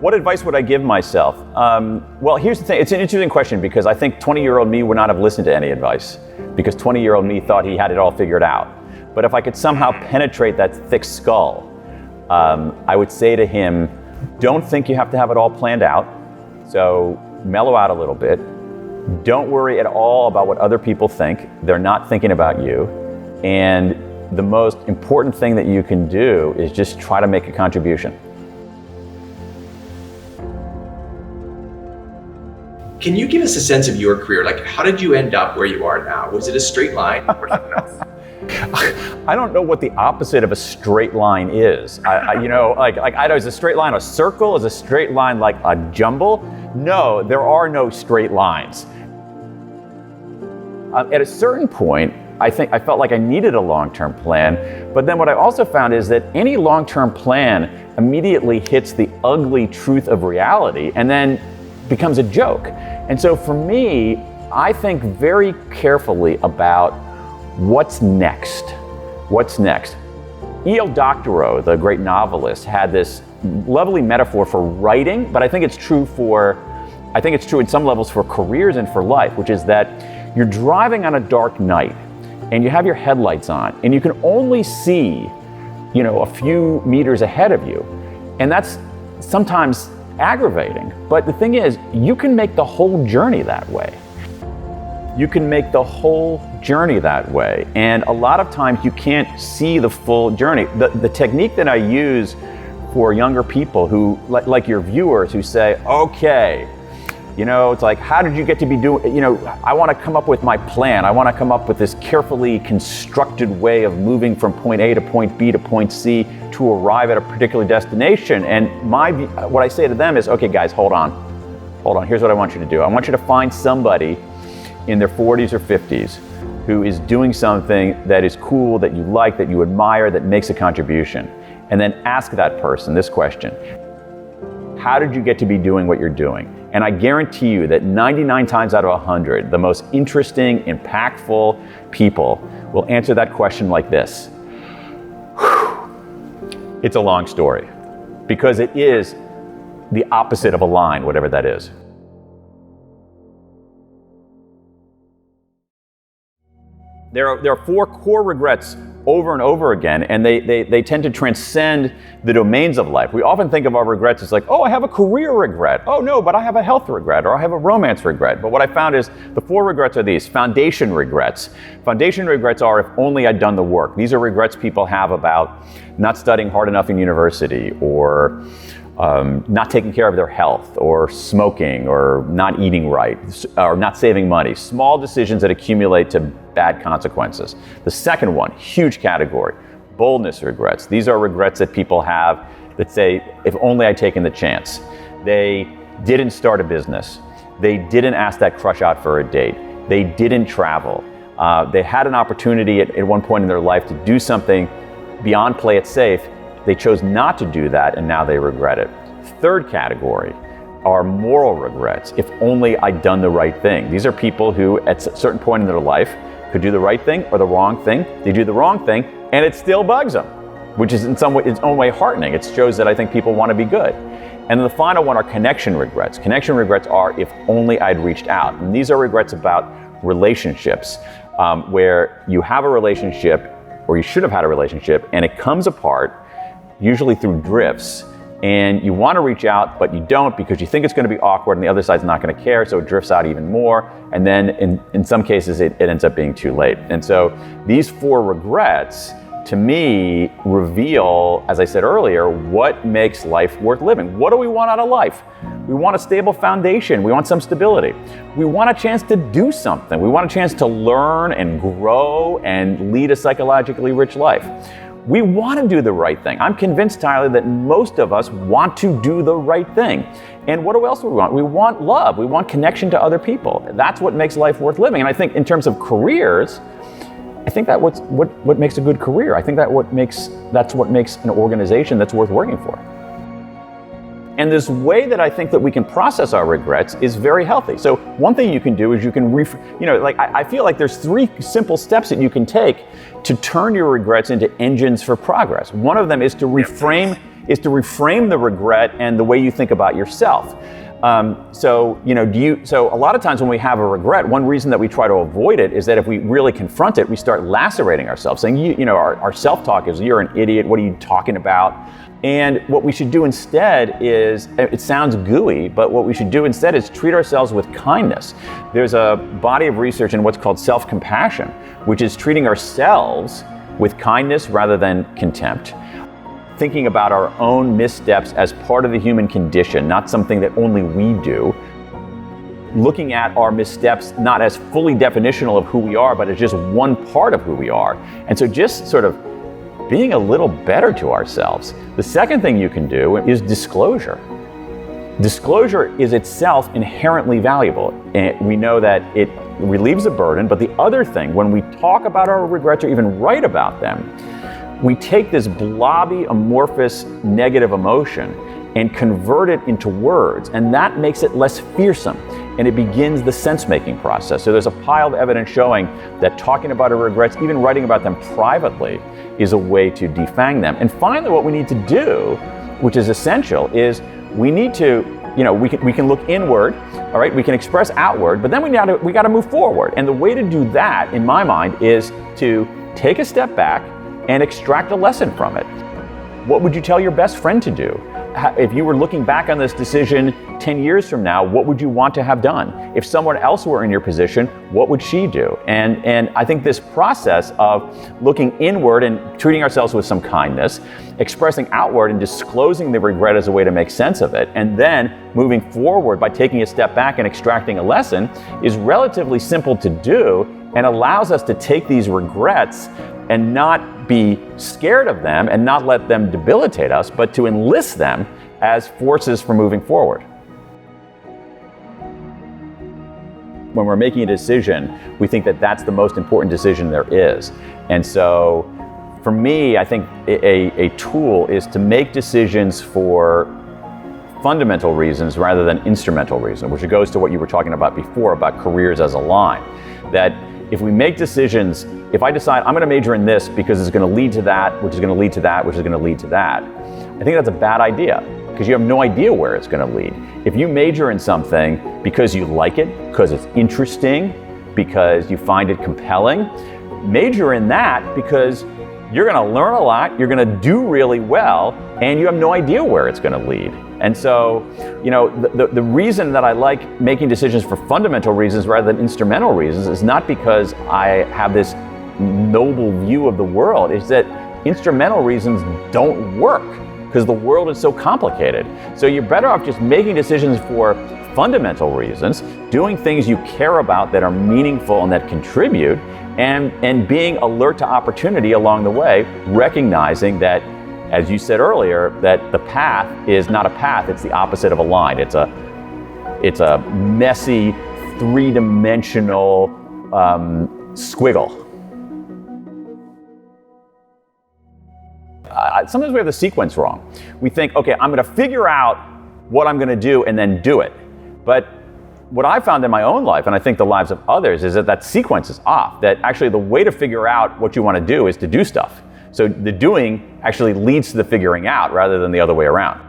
What advice would I give myself? Well, here's the thing. It's an interesting question because I think 20-year-old me would not have listened to any advice because 20-year-old me thought he had it all figured out. But if I could somehow penetrate that thick skull, I would say to him, don't think you have to have it all planned out. So mellow out a little bit. Don't worry at all about what other people think. They're not thinking about you. And the most important thing that you can do is just try to make a contribution. Can you give us a sense of your career? Like, how did you end up where you are now? Was it a straight line or something else? I don't know what the opposite of a straight line is. Is a straight line a circle? Is a straight line like a jumble? No, there are no straight lines. At a certain point, I felt like I needed a long-term plan, but then what I also found is that any long-term plan immediately hits the ugly truth of reality and then becomes a joke. And so for me, I think very carefully about what's next. What's next? E.L. Doctorow, the great novelist, had this lovely metaphor for writing, but I think it's true in some levels for careers and for life, which is that you're driving on a dark night and you have your headlights on and you can only see, a few meters ahead of you. And that's sometimes aggravating. But the thing is, you can make the whole journey that way. You can make the whole journey that way. And a lot of times you can't see the full journey. The technique that I use for younger people who, like your viewers, who say, okay, it's like, how did you get to be doing, I want to come up with my plan. I want to come up with this carefully constructed way of moving from point A to point B to point C to arrive at a particular destination. And what I say to them is, okay, guys, hold on. Here's what I want you to do. I want you to find somebody in their 40s or 50s who is doing something that is cool, that you like, that you admire, that makes a contribution. And then ask that person this question: how did you get to be doing what you're doing? And I guarantee you that 99 times out of 100, the most interesting, impactful people will answer that question like this. It's a long story, because it is the opposite of a line, whatever that is. There are 4 core regrets over and over again, and they tend to transcend the domains of life. We often think of our regrets as like, oh, I have a career regret. Oh no, but I have a health regret, or I have a romance regret. But what I found is the 4 regrets are these: foundation regrets. Foundation regrets are, if only I'd done the work. These are regrets people have about not studying hard enough in university, or not taking care of their health, or smoking, or not eating right, or not saving money. Small decisions that accumulate to bad consequences. The second one, huge category, boldness regrets. These are regrets that people have that say, if only I'd taken the chance. They didn't start a business. They didn't ask that crush out for a date. They didn't travel. They had an opportunity at one point in their life to do something beyond play it safe. They chose not to do that, and now they regret it. Third category are moral regrets. If only I'd done the right thing. These are people who, at a certain point in their life, could do the right thing or the wrong thing. They do the wrong thing, and it still bugs them, which is in some way, its own way, heartening. It shows that I think people want to be good. And the final one are connection regrets. Connection regrets are, if only I'd reached out. And these are regrets about relationships, where you have a relationship, or you should have had a relationship, and it comes apart, usually through drifts, and you want to reach out, but you don't because you think it's going to be awkward and the other side's not going to care, so it drifts out even more, and then in some cases it ends up being too late. And so these 4 regrets, to me, reveal, as I said earlier, what makes life worth living. What do we want out of life? We want a stable foundation. We want some stability. We want a chance to do something. We want a chance to learn and grow and lead a psychologically rich life. We want to do the right thing. I'm convinced, Tyler, that most of us want to do the right thing. And what else do we want? We want love. We want connection to other people. That's what makes life worth living. And I think in terms of careers, I think that what makes a good career. I think that's what makes an organization that's worth working for. And this way that I think that we can process our regrets is very healthy. So one thing you can do is you can, I feel like there's 3 simple steps that you can take to turn your regrets into engines for progress. One of them is to reframe is to reframe the regret and the way you think about yourself. So a lot of times when we have a regret, one reason that we try to avoid it is that if we really confront it, we start lacerating ourselves, saying, our self-talk is, you're an idiot, what are you talking about? And what we should do instead is, it sounds gooey, but what we should do instead is treat ourselves with kindness. There's a body of research in what's called self-compassion, which is treating ourselves with kindness rather than contempt. Thinking about our own missteps as part of the human condition, not something that only we do. Looking at our missteps not as fully definitional of who we are, but as just one part of who we are. And so just sort of being a little better to ourselves. The second thing you can do is disclosure. Disclosure is itself inherently valuable. And we know that it relieves a burden, but the other thing, when we talk about our regrets or even write about them, we take this blobby, amorphous, negative emotion and convert it into words, and that makes it less fearsome, and it begins the sense-making process. So there's a pile of evidence showing that talking about our regrets, even writing about them privately, is a way to defang them. And finally, what we need to do, which is essential, is we need to, we can look inward, all right, we can express outward, but then we got to move forward. And the way to do that, in my mind, is to take a step back and extract a lesson from it. What would you tell your best friend to do? If you were looking back on this decision 10 years from now, what would you want to have done? If someone else were in your position, what would she do? And I think this process of looking inward and treating ourselves with some kindness, expressing outward and disclosing the regret as a way to make sense of it, and then moving forward by taking a step back and extracting a lesson is relatively simple to do and allows us to take these regrets and not be scared of them and not let them debilitate us, but to enlist them as forces for moving forward. When we're making a decision, we think that that's the most important decision there is. And so for me, I think a tool is to make decisions for fundamental reasons rather than instrumental reasons, which goes to what you were talking about before about careers as a line. That if we make decisions, if I decide I'm going to major in this because it's going to lead to that, which is going to lead to that, which is going to lead to that, I think that's a bad idea because you have no idea where it's going to lead. If you major in something because you like it, because it's interesting, because you find it compelling, major in that because you're going to learn a lot, you're going to do really well, and you have no idea where it's going to lead. And so, the reason that I like making decisions for fundamental reasons rather than instrumental reasons is not because I have this noble view of the world. It's that instrumental reasons don't work because the world is so complicated. So you're better off just making decisions for fundamental reasons, doing things you care about that are meaningful and that contribute, and being alert to opportunity along the way, recognizing that, as you said earlier, that the path is not a path, it's the opposite of a line. It's a messy, three-dimensional squiggle. Sometimes we have the sequence wrong. We think, okay, I'm going to figure out what I'm going to do and then do it. But what I found in my own life, and I think the lives of others, is that sequence is off. That actually the way to figure out what you want to do is to do stuff. So the doing actually leads to the figuring out rather than the other way around.